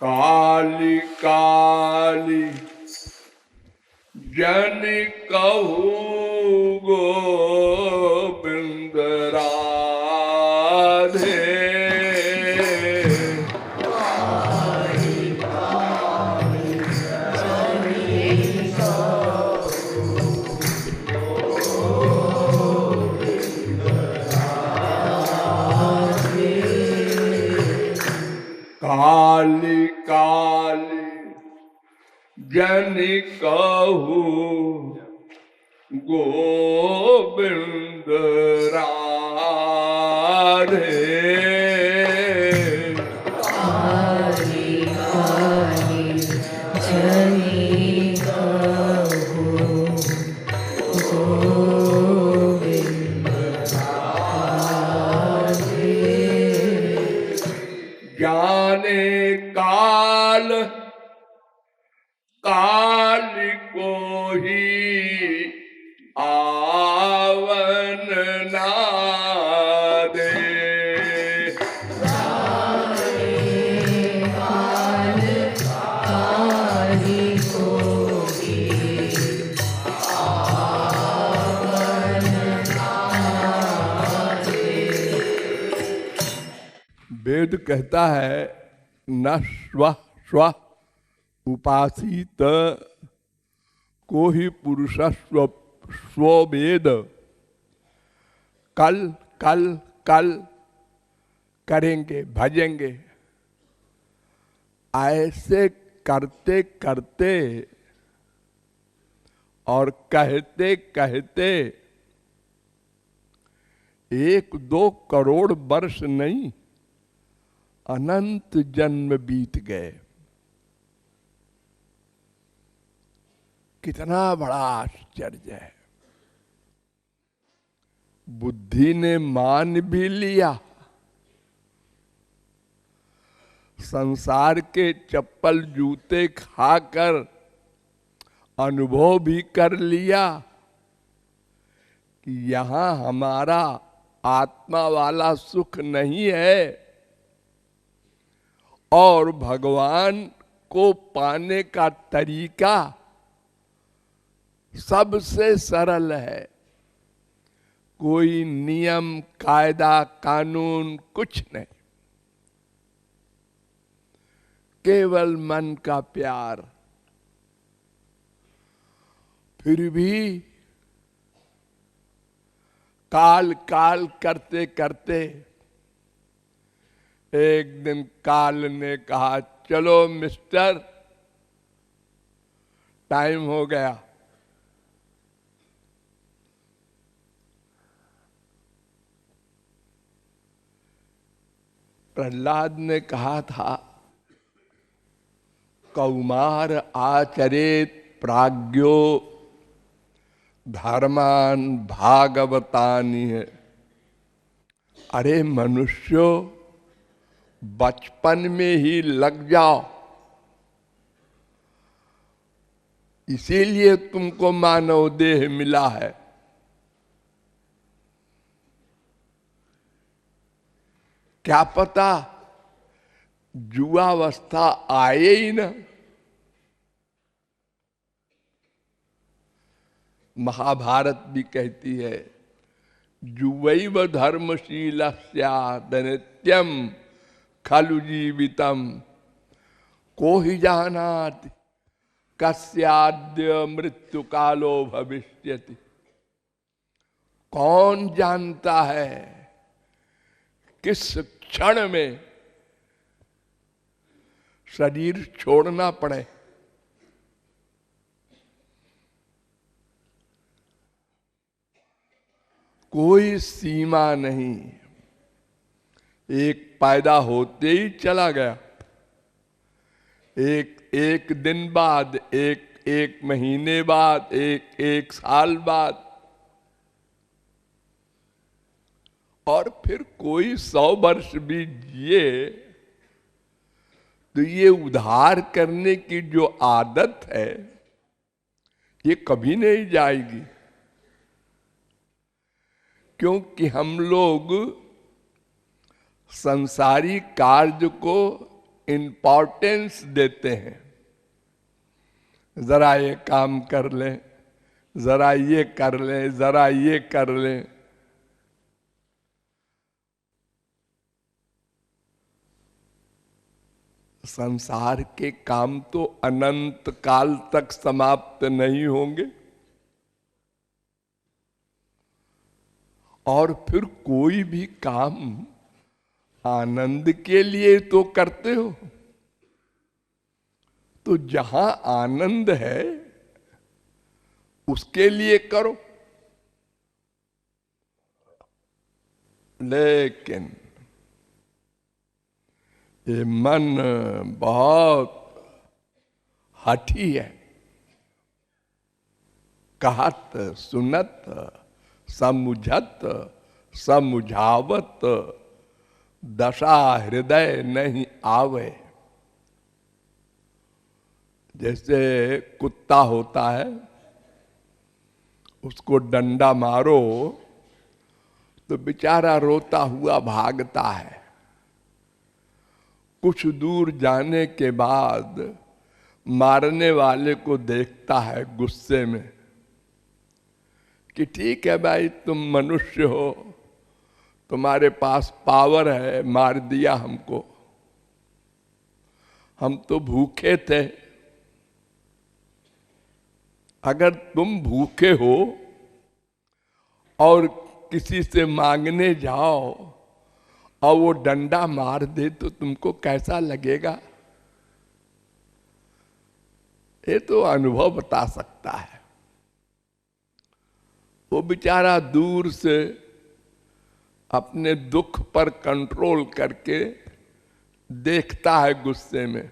काली काली जन कहू गोविंद राधे। काली काली जन कहू गोविंद राधे। काली काली जन कहू गोविंद राधे। जाने काल काल को ही आवन ना दे। काल काली को ही आवन ना दे। वेद कहता है न स्व स्व उपासित को ही पुरुष स्ववेद। कल कल कल करेंगे भजेंगे। ऐसे करते करते और कहते कहते 1-2 करोड़ वर्ष नहीं अनंत जन्म बीत गए। कितना बड़ा आश्चर्य है। बुद्धि ने मान भी लिया, संसार के चप्पल जूते खाकर अनुभव भी कर लिया कि यहां हमारा आत्मा वाला सुख नहीं है और भगवान को पाने का तरीका सबसे सरल है। कोई नियम कायदा कानून कुछ नहीं, केवल मन का प्यार। फिर भी काल काल करते करते एक दिन काल ने कहा चलो मिस्टर टाइम हो गया। प्रहलाद ने कहा था कौमार आचरेत प्राज्ञो धर्मान भागवतानि। अरे मनुष्यों बचपन में ही लग जाओ, इसीलिए तुमको मानव देह मिला है। क्या पता जुआवस्था आए ही ना। महाभारत भी कहती है जुवैव धर्मशीलस्य नित्यम खलु जीवितम को ही जानाति कस्याद्य मृत्यु कालो भविष्यति। कौन जानता है किस क्षण में शरीर छोड़ना पड़े। कोई सीमा नहीं। एक पैदा होते ही चला गया, एक दिन बाद, एक महीने बाद, एक साल बाद, और फिर कोई 100 वर्ष भी जिए तो ये उद्धार करने की जो आदत है ये कभी नहीं जाएगी। क्योंकि हम लोग संसारी कार्य को इंपॉर्टेंस देते हैं। जरा ये काम कर लें, जरा ये कर लें, जरा ये कर लें। संसार के काम तो अनंत काल तक समाप्त नहीं होंगे, और फिर कोई भी काम आनंद के लिए तो करते हो, तो जहां आनंद है उसके लिए करो। लेकिन ये मन बहुत हठी है। कहत सुनत समुझत समुझावत दशा हृदय नहीं आवे। जैसे कुत्ता होता है, उसको डंडा मारो तो बेचारा रोता हुआ भागता है। कुछ दूर जाने के बाद मारने वाले को देखता है गुस्से में कि ठीक है भाई, तुम मनुष्य हो, तुम्हारे पास पावर है, मार दिया हमको, हम तो भूखे थे। अगर तुम भूखे हो और किसी से मांगने जाओ और वो डंडा मार दे तो तुमको कैसा लगेगा? ये तो अनुभव बता सकता है। वो बेचारा दूर से अपने दुख पर कंट्रोल करके देखता है गुस्से में,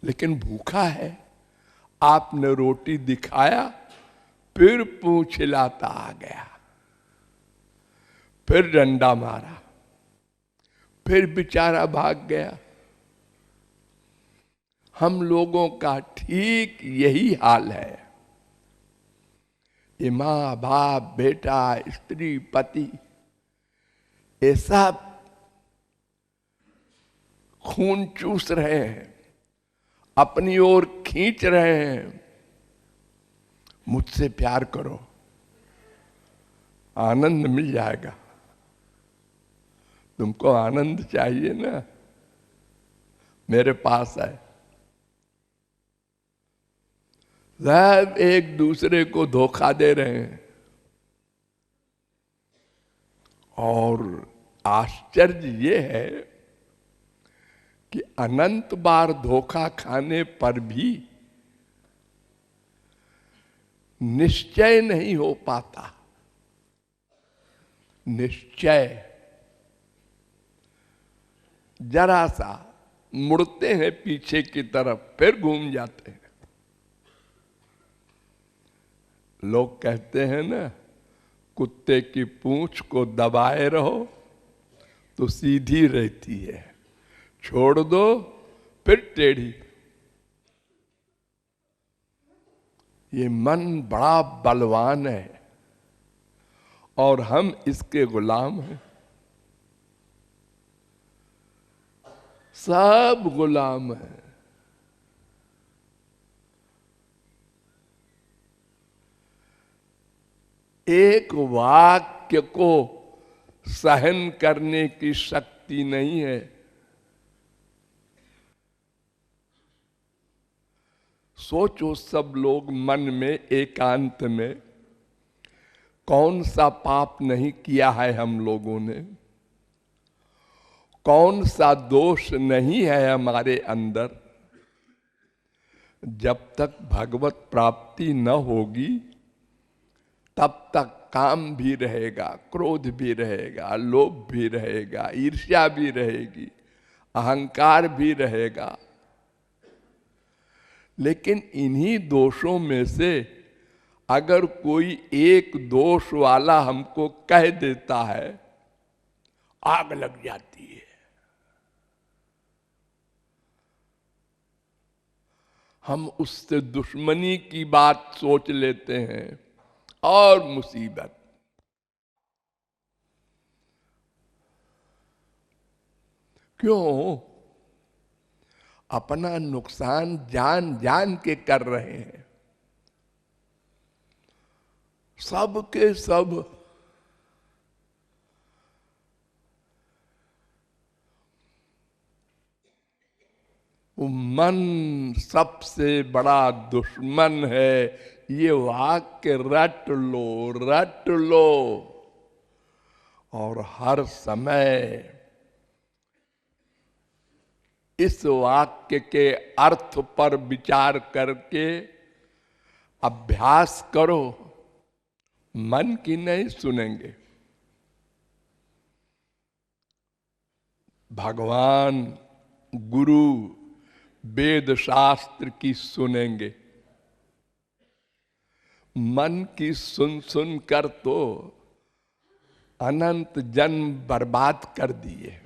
लेकिन भूखा है। आपने रोटी दिखाया, फिर पूंछ हिलाता आ गया, फिर डंडा मारा, फिर बेचारा भाग गया। हम लोगों का ठीक यही हाल है। ये माँ बाप बेटा स्त्री पति, ये सब खून चूस रहे हैं, अपनी ओर खींच रहे हैं। मुझसे प्यार करो, आनंद मिल जाएगा। तुमको आनंद चाहिए ना, मेरे पास है। सब एक दूसरे को धोखा दे रहे हैं, और आश्चर्य ये है कि अनंत बार धोखा खाने पर भी निश्चय नहीं हो पाता। निश्चय जरा सा मुड़ते हैं पीछे की तरफ, फिर घूम जाते हैं। लोग कहते हैं ना, कुत्ते की पूंछ को दबाए रहो तो सीधी रहती है, छोड़ दो फिर टेढ़ी। ये मन बड़ा बलवान है और हम इसके गुलाम हैं। सब गुलाम हैं। एक वाक्य को सहन करने की शक्ति नहीं है। सोचो, सब लोग मन में एकांत में कौन सा पाप नहीं किया है हम लोगों ने, कौन सा दोष नहीं है हमारे अंदर। जब तक भगवत प्राप्ति न होगी तब तक काम भी रहेगा, क्रोध भी रहेगा, लोभ भी रहेगा, ईर्ष्या भी रहेगी, अहंकार भी रहेगा। लेकिन इन्हीं दोषों में से अगर कोई एक दोष वाला हमको कह देता है, आग लग जाती है। हम उससे दुश्मनी की बात सोच लेते हैं और मुसीबत। क्यों? अपना नुकसान जान जान के कर रहे हैं। सब के सब मन सबसे बड़ा दुश्मन है, ये वाक्य रट लो, रट लो। और हर समय इस वाक्य के अर्थ पर विचार करके अभ्यास करो। मन की नहीं सुनेंगे, भगवान, गुरु, वेद शास्त्र की सुनेंगे। मन की सुन सुन कर तो अनंत जन्म बर्बाद कर दिए।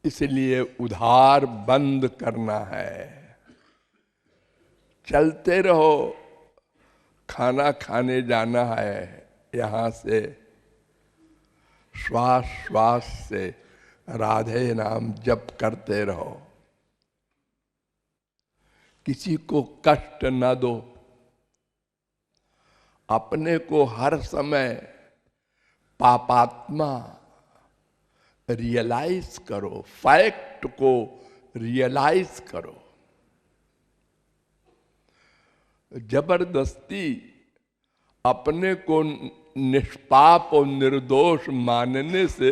इसलिए उधार बंद करना है। चलते रहो, खाना खाने जाना है, यहां से श्वास श्वास से राधे नाम जप करते रहो। किसी को कष्ट न दो। अपने को हर समय पापात्मा रियलाइज करो, फैक्ट को रियलाइज करो। जबरदस्ती अपने को निष्पाप और निर्दोष मानने से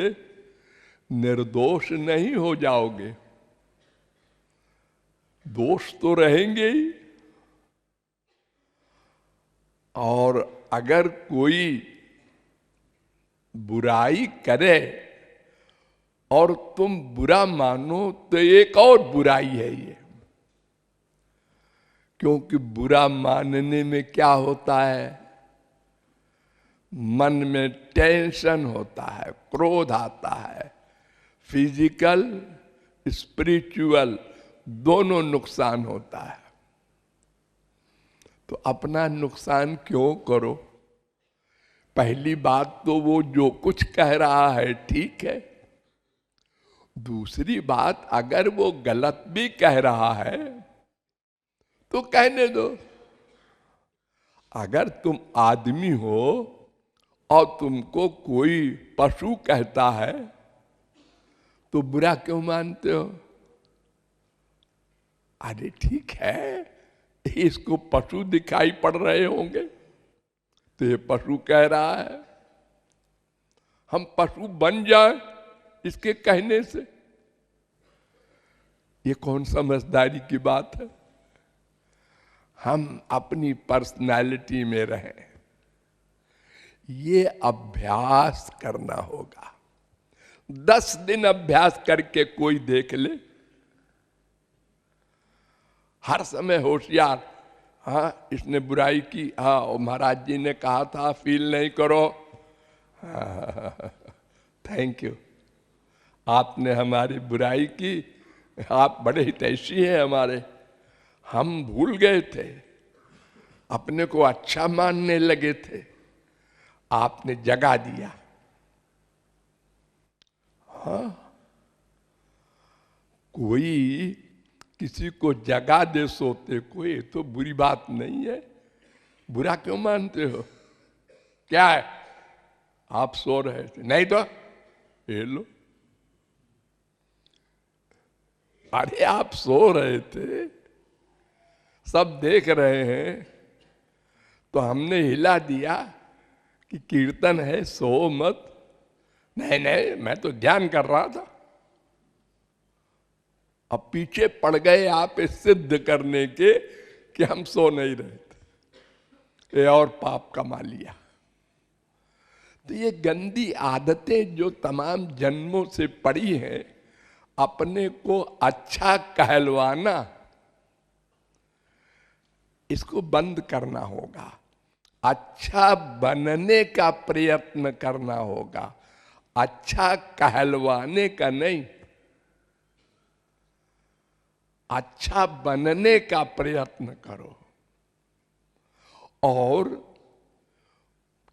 निर्दोष नहीं हो जाओगे, दोष तो रहेंगे ही। और अगर कोई बुराई करे और तुम बुरा मानो तो एक और बुराई है ये। क्योंकि बुरा मानने में क्या होता है? मन में टेंशन होता है, क्रोध आता है, फिजिकल स्पिरिचुअल दोनों नुकसान होता है। तो अपना नुकसान क्यों करो? पहली बात तो वो जो कुछ कह रहा है ठीक है। दूसरी बात, अगर वो गलत भी कह रहा है तो कहने दो। अगर तुम आदमी हो और तुमको कोई पशु कहता है तो बुरा क्यों मानते हो? अरे ठीक है, इसको पशु दिखाई पड़ रहे होंगे तो ये पशु कह रहा है, हम पशु बन जाएं इसके कहने से। ये कौन समझदारी की बात है? हम अपनी पर्सनालिटी में रहें, ये अभ्यास करना होगा। 10 दिन अभ्यास करके कोई देख ले, हर समय होशियार, हाँ इसने बुराई की, हाँ और महाराज जी ने कहा था फील नहीं करो, थैंक यू, आपने हमारी बुराई की, आप बड़े हितैषी हैं हमारे, हम भूल गए थे, अपने को अच्छा मानने लगे थे, आपने जगा दिया। हाँ, कोई किसी को जगा दे सोते कोई तो बुरी बात नहीं है। बुरा क्यों मानते हो? क्या है, आप सो रहे थे, नहीं तो ये लो। अरे आप सो रहे थे, सब देख रहे हैं, तो हमने हिला दिया कि कीर्तन है, सो मत। नहीं नहीं, मैं तो ध्यान कर रहा था। अब पीछे पड़ गए आप इस सिद्ध करने के कि हम सो नहीं रहे थे, ये और पाप कमा लिया। तो ये गंदी आदतें जो तमाम जन्मों से पड़ी हैं, अपने को अच्छा कहलवाना, इसको बंद करना होगा। अच्छा बनने का प्रयत्न करना होगा, अच्छा कहलवाने का नहीं। अच्छा बनने का प्रयत्न करो और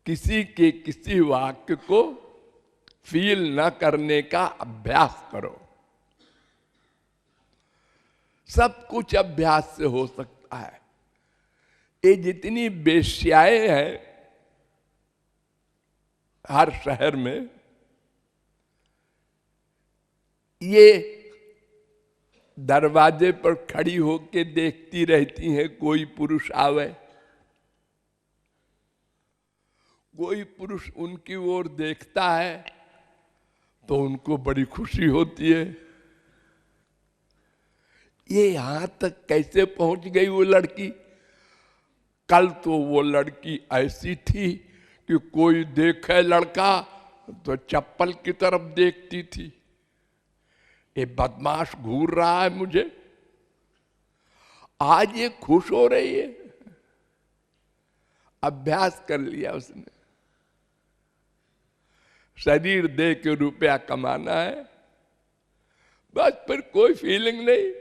किसी के किसी वाक्य को फील न करने का अभ्यास करो। सब कुछ अभ्यास से हो सकता है। ये जितनी वेश्याएं हैं हर शहर में, ये दरवाजे पर खड़ी होके देखती रहती हैं कोई पुरुष आवे। कोई पुरुष उनकी ओर देखता है तो उनको बड़ी खुशी होती है। ये यहां तक कैसे पहुंच गई वो लड़की? कल तो वो लड़की ऐसी थी कि कोई देखे लड़का तो चप्पल की तरफ देखती थी, ये बदमाश घूर रहा है मुझे। आज ये खुश हो रही है, अभ्यास कर लिया उसने। शरीर दे के रुपया कमाना है, बस फिर कोई फीलिंग नहीं।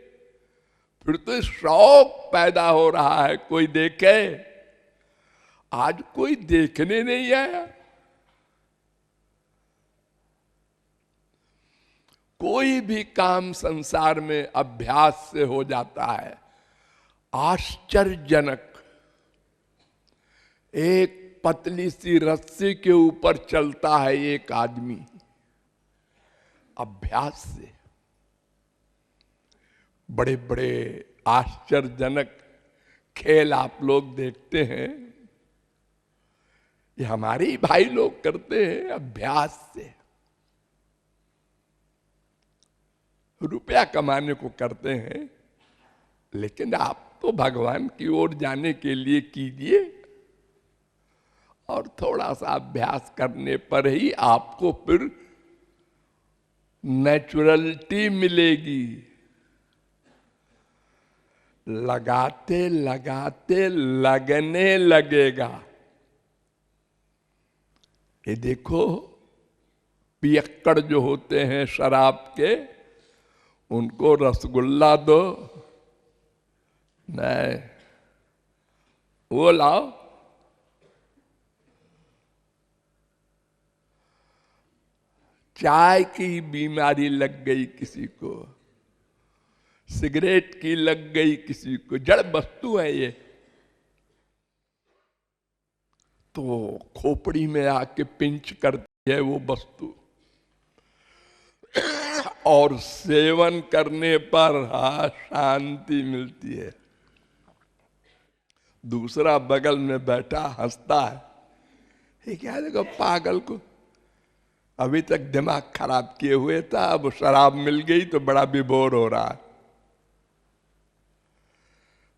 फिर तो शौक पैदा हो रहा है कोई देखे। आज कोई देखने नहीं आया। कोई भी काम संसार में अभ्यास से हो जाता है। आश्चर्यजनक, एक पतली सी रस्सी के ऊपर चलता है एक आदमी अभ्यास से। बड़े बड़े आश्चर्यजनक खेल आप लोग देखते हैं, ये हमारे ही भाई लोग करते हैं अभ्यास से। रुपया कमाने को करते हैं, लेकिन आप तो भगवान की ओर जाने के लिए कीजिए। और थोड़ा सा अभ्यास करने पर ही आपको फिर नेचुरलिटी मिलेगी। लगाते लगाते लगने लगेगा। ये देखो, पियक्कड़ जो होते हैं शराब के, उनको रसगुल्ला दो, नहीं वो लाओ। चाय की बीमारी लग गई किसी को, सिगरेट की लग गई किसी को, जड़ वस्तु है ये, तो खोपड़ी में आके पिंच करती है वो वस्तु। और सेवन करने पर शांति मिलती है। दूसरा बगल में बैठा हंसता है, ये क्या देखो पागल को, अभी तक दिमाग खराब किए हुए था, अब शराब मिल गई तो बड़ा विभोर हो रहा है।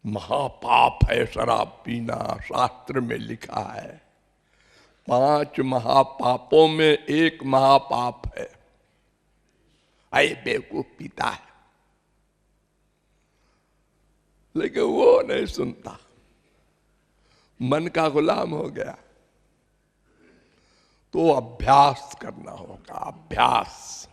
महापाप है शराब पीना, शास्त्र में लिखा है 5 महापापों में एक महापाप है। अरे बेवकूफ पीता है, लेकिन वो नहीं सुनता, मन का गुलाम हो गया। तो अभ्यास करना होगा, अभ्यास।